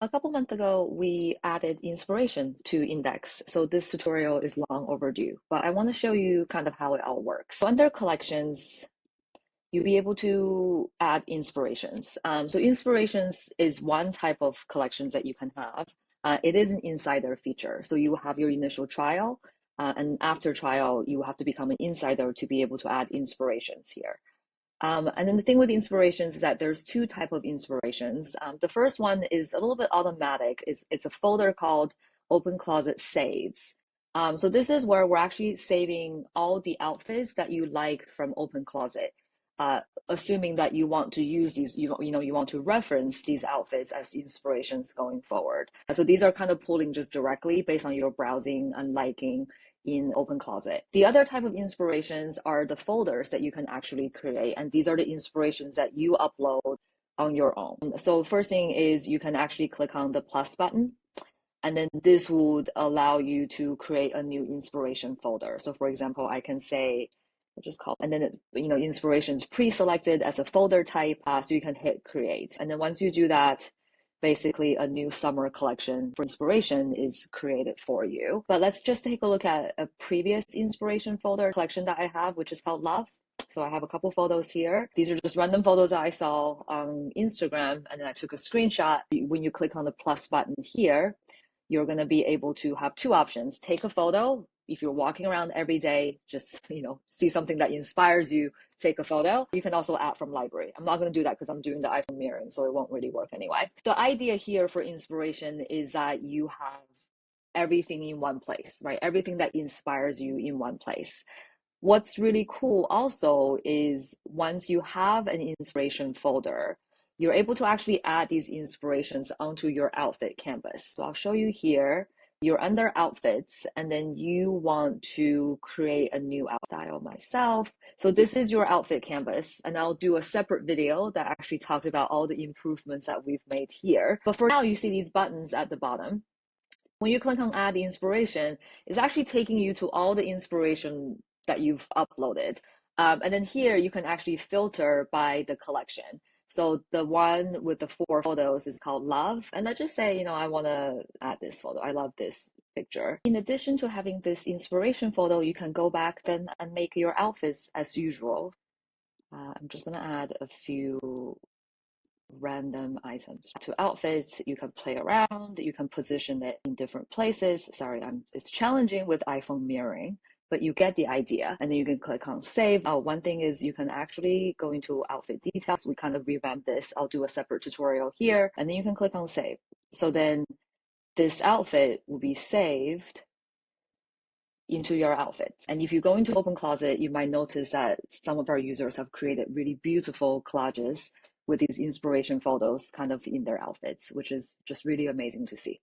A couple months ago, we added inspiration to Indyx. So this tutorial is long overdue, but I want to show you kind of how it all works. So under collections, you'll be able to add inspirations. So inspirations is one type of collections that you can have. It is an insider feature. So you have your initial trial, and after trial, you have to become an insider to be able to add inspirations here. And then the thing with inspirations is that there's two type of inspirations. The first one is a little bit automatic. It's a folder called Open Closet Saves. So this is where we're actually saving all the outfits that you liked from Open Closet, assuming that you want to use these, you want to reference these outfits as inspirations going forward. So these are kind of pulling just directly based on your browsing and liking in Open Closet. The other type of inspirations are the folders that you can actually create, and these are the inspirations that you upload on your own. So first thing is you can actually click on the plus button, and then this would allow you to create a new inspiration folder. So for example, I can say, I'll just call, and then inspirations pre-selected as a folder type, so you can hit create. And then once you do that, basically a new summer collection for inspiration is created for you. But let's just take a look at a previous inspiration folder collection that I have, which is called Love. So I have a couple photos here. These are just random photos that I saw on Instagram, and then I took a screenshot. When you click on the plus button here, you're going to be able to have two options. Take a photo. If you're walking around every day, just see something that inspires you, take a photo. You can also add from library. I'm not going to do that because I'm doing the iPhone mirroring, so it won't really work anyway. The idea here for inspiration is that you have everything in one place, right? Everything that inspires you in one place. What's really cool also is once you have an inspiration folder, you're able to actually add these inspirations onto your outfit canvas. So I'll show you here. You're under outfits, and then you want to create a new style myself. So this is your outfit canvas, and I'll do a separate video that actually talked about all the improvements that we've made here. But for now, you see these buttons at the bottom. When you click on add inspiration, it's actually taking you to all the inspiration that you've uploaded. And then here you can actually filter by the collection. So the one with the 4 photos is called Love. And let's just say, I want to add this photo. I love this picture. In addition to having this inspiration photo, you can go back then and make your outfits as usual. I'm just going to add a few random items to outfits. You can play around, you can position it in different places. Sorry, it's challenging with iPhone mirroring, but you get the idea. And then you can click on save. One thing is you can actually go into outfit details. We kind of revamped this. I'll do a separate tutorial here, and then you can click on save. So then this outfit will be saved into your outfits. And if you go into Open Closet, you might notice that some of our users have created really beautiful collages with these inspiration photos kind of in their outfits, which is just really amazing to see.